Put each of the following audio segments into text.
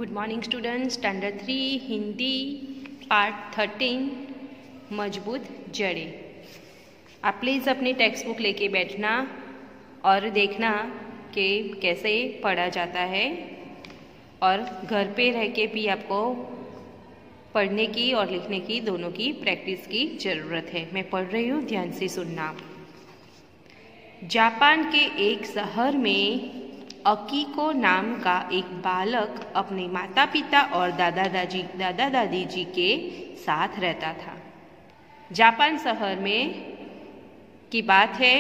Good morning students. Standard 3 Hindi part 13 मजबूत जड़ें। आप प्लीज़ अपनी टेक्स्ट बुक लेके बैठना और देखना कि कैसे पढ़ा जाता है, और घर पे रह के भी आपको पढ़ने की और लिखने की दोनों की प्रैक्टिस की ज़रूरत है। मैं पढ़ रही हूँ, ध्यान से सुनना। जापान के एक शहर में अकीको नाम का एक बालक अपने माता पिता और दादा दादी जी के साथ रहता था। जापान शहर में की बात है।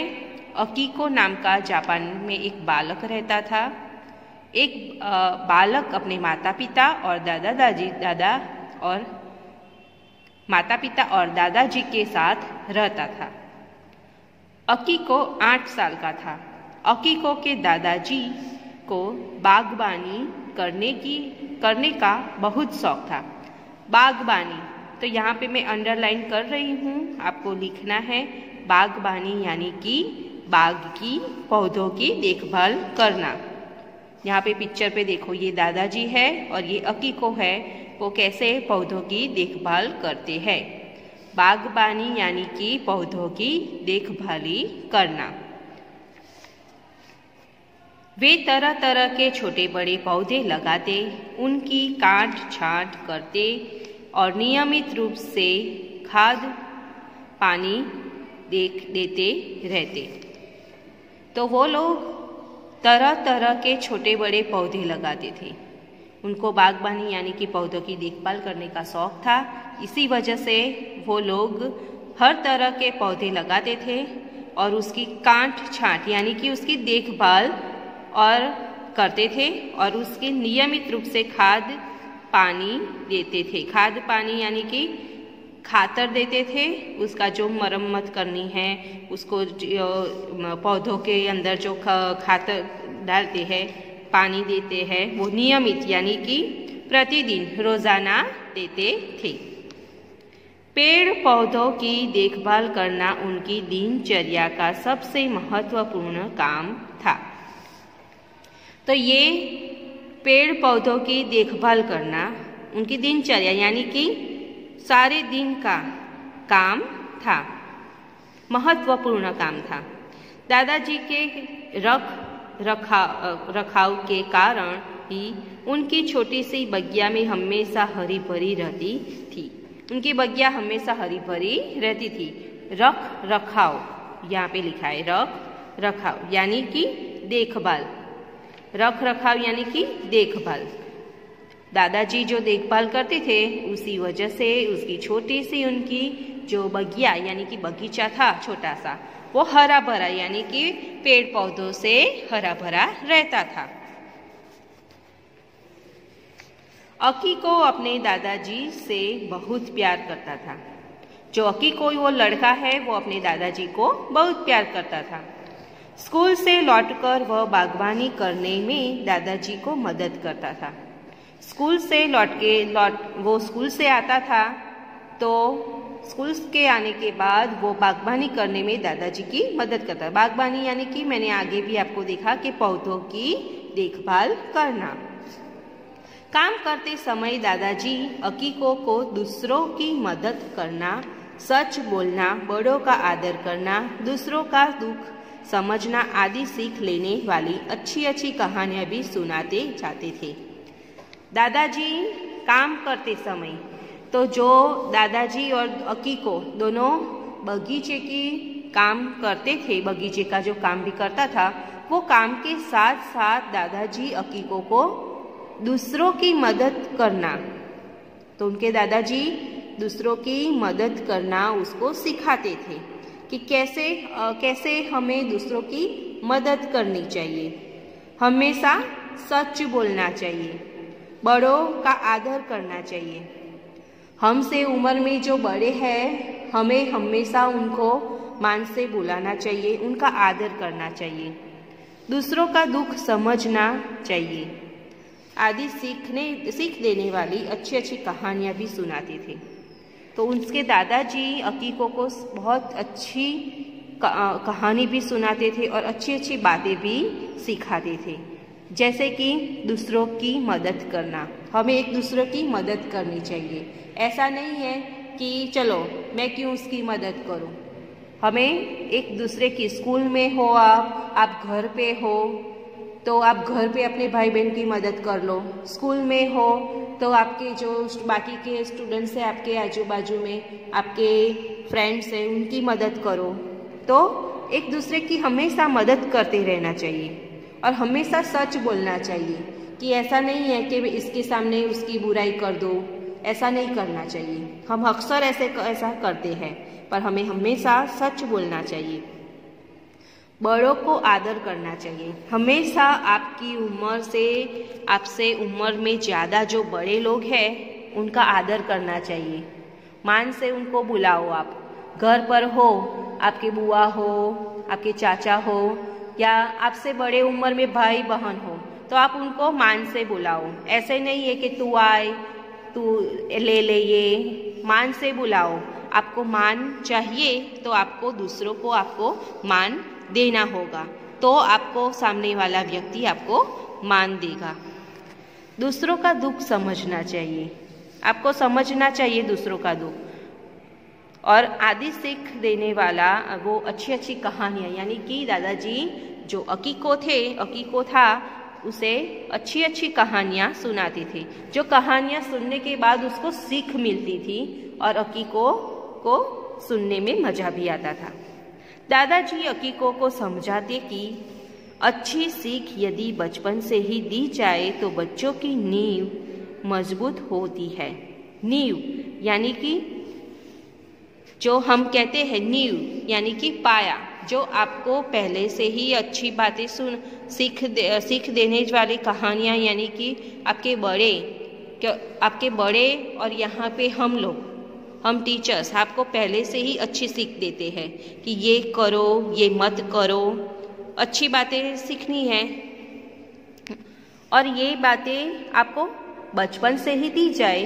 अकीको नाम का जापान में एक बालक रहता था। एक बालक अपने माता पिता और दादाजी के साथ रहता था। अकीको 8 साल का था। अकीको के दादाजी को बागबानी करने का बहुत शौक था। बागबानी तो यहाँ पे मैं अंडरलाइन कर रही हूँ, आपको लिखना है बागबानी यानी कि बाग की पौधों की देखभाल करना। यहाँ पे पिक्चर पे देखो, ये दादाजी है और ये अकीको है, वो कैसे पौधों की देखभाल करते हैं। बागबानी यानी कि पौधों की देखभाली करना। वे तरह तरह के छोटे बड़े पौधे लगाते, उनकी काट छांट करते और नियमित रूप से खाद पानी देते रहते। तो वो लोग तरह तरह के छोटे बड़े पौधे लगाते थे। उनको बागबानी यानी कि पौधों की देखभाल करने का शौक था। इसी वजह से वो लोग हर तरह के पौधे लगाते थे और उसकी काट छांट यानी कि उसकी देखभाल और करते थे, और उसके नियमित रूप से खाद पानी देते थे। खाद पानी यानी कि खातर देते थे। उसका जो मरम्मत करनी है, उसको पौधों के अंदर जो खातर डालते हैं, पानी देते हैं, वो नियमित यानी कि प्रतिदिन रोजाना देते थे। पेड़ पौधों की देखभाल करना उनकी दिनचर्या का सबसे महत्वपूर्ण काम था। तो ये पेड़ पौधों की देखभाल करना उनकी दिनचर्या यानी कि सारे दिन का काम था, महत्वपूर्ण काम था। दादाजी के रखाव के कारण ही उनकी छोटी सी बगिया में हमेशा हरी भरी रहती थी। उनकी बगिया हमेशा हरी भरी रहती थी। रखाव यहाँ पे लिखा है, रखाव यानी कि देखभाल। रखाव यानी कि देखभाल। दादाजी जो देखभाल करते थे, उसी वजह से उसकी छोटी सी उनकी जो बगिया यानी कि बगीचा था छोटा सा, वो हरा भरा यानी कि पेड़ पौधों से हरा भरा रहता था। अकीको अपने दादाजी से बहुत प्यार करता था। जो अकीको वो लड़का है, वो अपने दादाजी को बहुत प्यार करता था। स्कूल से लौटकर वह बागबानी करने में दादाजी को मदद करता था। स्कूल से आता था, तो स्कूल के आने के बाद वो बागबानी करने में दादाजी की मदद करता। बागबानी यानी कि मैंने आगे भी आपको देखा कि पौधों की देखभाल करना। काम करते समय दादाजी अकीको को दूसरों की मदद करना, सच बोलना, बड़ों का आदर करना, दूसरों का दुख समझना आदि सीख लेने वाली अच्छी अच्छी कहानियां भी सुनाते जाते थे। दादाजी काम करते समय, तो जो दादाजी और अकीको दोनों बगीचे की काम करते थे, बगीचे का जो काम भी करता था, वो काम के साथ साथ दादाजी अकीको को दूसरों की मदद करना, तो उनके दादाजी दूसरों की मदद करना उसको सिखाते थे कि कैसे हमें दूसरों की मदद करनी चाहिए। हमेशा सच बोलना चाहिए, बड़ों का आदर करना चाहिए। हमसे उम्र में जो बड़े हैं, हमें हमेशा उनको मान से बुलाना चाहिए, उनका आदर करना चाहिए, दूसरों का दुख समझना चाहिए आदि सीख देने वाली अच्छी अच्छी कहानियाँ भी सुनाते थे। तो उनके दादाजी अकीको को बहुत अच्छी कहानी भी सुनाते थे और अच्छी अच्छी बातें भी सिखाते थे। जैसे कि दूसरों की मदद करना। हमें एक दूसरों की मदद करनी चाहिए। ऐसा नहीं है कि चलो मैं क्यों उसकी मदद करूं। हमें एक दूसरे की, स्कूल में हो आप घर पे हो तो आप घर पे अपने भाई बहन की मदद कर लो। स्कूल में हो तो आपके जो बाकी के स्टूडेंट्स हैं, आपके आजू बाजू में आपके फ्रेंड्स हैं, उनकी मदद करो। तो एक दूसरे की हमेशा मदद करते रहना चाहिए और हमेशा सच बोलना चाहिए कि ऐसा नहीं है कि इसके सामने उसकी बुराई कर दो। ऐसा नहीं करना चाहिए। हम अक्सर ऐसा करते हैं, पर हमें हमेशा सच बोलना चाहिए। बड़ों को आदर करना चाहिए। हमेशा आपकी उम्र से, आपसे उम्र में ज़्यादा जो बड़े लोग हैं उनका आदर करना चाहिए। मान से उनको बुलाओ। आप घर पर हो, आपके बुआ हो, आपके चाचा हो या आपसे बड़े उम्र में भाई बहन हो, तो आप उनको मान से बुलाओ। ऐसे नहीं है कि तू आए, तू ले ये। मान से बुलाओ। आपको मान चाहिए तो आपको दूसरों को आपको मान देना होगा, तो आपको सामने वाला व्यक्ति आपको मान देगा। दूसरों का दुख समझना चाहिए। आपको समझना चाहिए दूसरों का दुख। और आदि सीख देने वाला वो अच्छी अच्छी कहानियाँ, यानी कि दादाजी जो अकीको था उसे अच्छी अच्छी कहानियाँ सुनाते थे, जो कहानियाँ सुनने के बाद उसको सीख मिलती थी और अकीको को सुनने में मज़ा भी आता था। दादाजी अकीको को समझाते कि अच्छी सीख यदि बचपन से ही दी जाए तो बच्चों की नींव मजबूत होती है। नींव यानी कि जो हम कहते हैं नींव यानी कि पाया, जो आपको पहले से ही अच्छी बातें सीख देने वाली कहानियाँ, यानी कि आपके बड़े और यहाँ पे हम टीचर्स आपको पहले से ही अच्छी सीख देते हैं कि ये करो, ये मत करो। अच्छी बातें सीखनी है और ये बातें आपको बचपन से ही दी जाए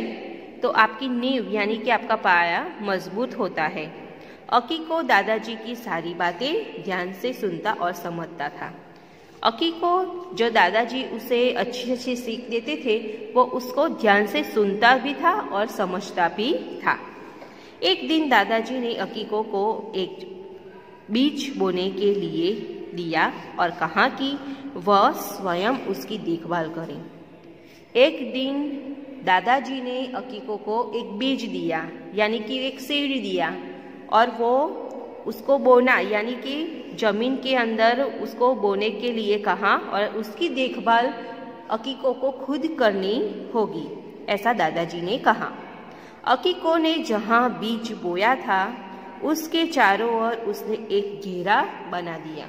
तो आपकी नींव यानी कि आपका पाया मजबूत होता है। अकीको दादाजी की सारी बातें ध्यान से सुनता और समझता था। अकीको जो दादाजी उसे अच्छी अच्छी सीख देते थे वो उसको ध्यान से सुनता भी था और समझता भी था। एक दिन दादाजी ने अकीको को एक बीज बोने के लिए दिया और कहा कि वह स्वयं उसकी देखभाल करे। एक दिन दादाजी ने अकीको को एक बीज दिया, यानी कि एक सीड दिया, और वो उसको बोना यानी कि जमीन के अंदर उसको बोने के लिए कहा और उसकी देखभाल अकीको को खुद करनी होगी, ऐसा दादाजी ने कहा। अकीको ने जहाँ बीज बोया था उसके चारों ओर उसने एक घेरा बना दिया।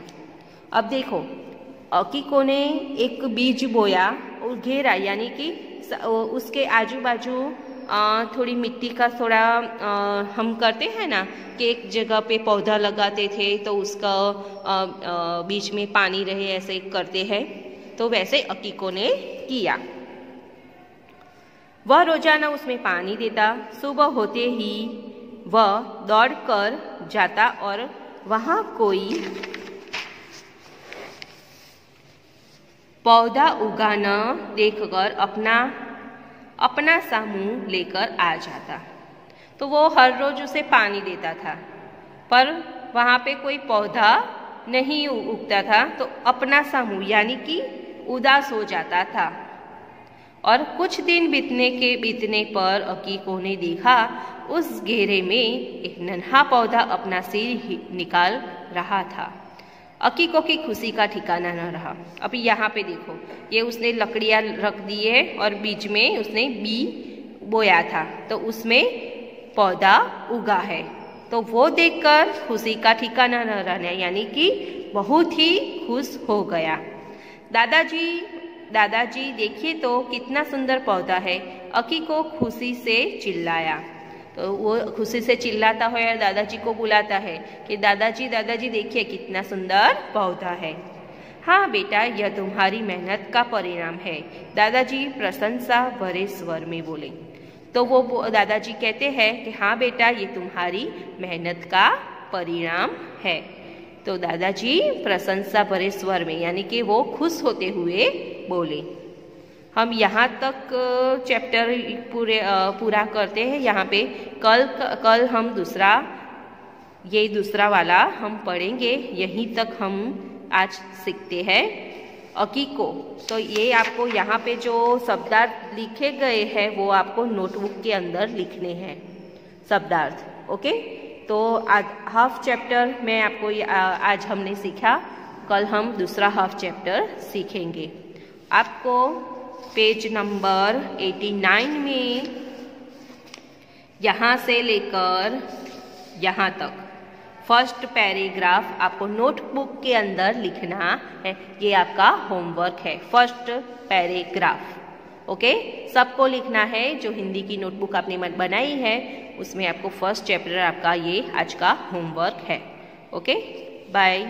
अब देखो, अकीको ने एक बीज बोया और घेरा यानी कि उसके आजू बाजू थोड़ी मिट्टी का थोड़ा हम करते हैं ना कि एक जगह पे पौधा लगाते थे तो उसका बीच में पानी रहे, ऐसे करते हैं, तो वैसे अकीको ने किया। वह रोजाना उसमें पानी देता। सुबह होते ही वह दौड़कर जाता और वहाँ कोई पौधा उगा न देखकर अपना सा मुँह लेकर आ जाता। तो वो हर रोज उसे पानी देता था, पर वहाँ पे कोई पौधा नहीं उगता था, तो अपना सा मुँह यानी कि उदास हो जाता था। और कुछ दिन बीतने पर अकीको ने देखा उस घेरे में एक नन्हा पौधा अपना सिर निकाल रहा था। अकीको की खुशी का ठिकाना न रहा। अब यहाँ पे देखो, ये उसने लकड़ियाँ रख दी है और बीच में उसने बी बोया था, तो उसमें पौधा उगा है। तो वो देखकर खुशी का ठिकाना न रहना, यानी कि बहुत ही खुश हो गया। दादाजी देखिए तो कितना सुंदर पौधा है। अकीको खुशी से चिल्लाया। तो वो खुशी से चिल्लाता है और दादाजी को बुलाता है कि दादाजी देखिए कितना सुंदर पौधा है। हाँ बेटा, यह तुम्हारी मेहनत का परिणाम है, दादाजी प्रशंसा भरे स्वर में बोले। तो वो दादाजी कहते हैं कि हाँ बेटा, ये तुम्हारी मेहनत का परिणाम है। तो दादाजी प्रशंसा भरे स्वर में यानी कि वो खुश होते हुए बोले। हम यहाँ तक चैप्टर पूरा करते हैं। यहाँ पे कल हम दूसरा वाला हम पढ़ेंगे। यहीं तक हम आज सीखते हैं अकीको। तो ये आपको यहाँ पे जो शब्दार्थ लिखे गए हैं वो आपको नोटबुक के अंदर लिखने हैं शब्दार्थ। ओके, तो आज हाफ चैप्टर में आपको आज हमने सीखा, कल हम दूसरा हाफ चैप्टर सीखेंगे। आपको पेज नंबर 89 में यहाँ से लेकर यहाँ तक फर्स्ट पैराग्राफ आपको नोटबुक के अंदर लिखना है। ये आपका होमवर्क है, फर्स्ट पैराग्राफ। ओके, सबको लिखना है। जो हिंदी की नोटबुक आपने बनाई है उसमें आपको फर्स्ट चैप्टर आपका ये आज का होमवर्क है। Okay, bye.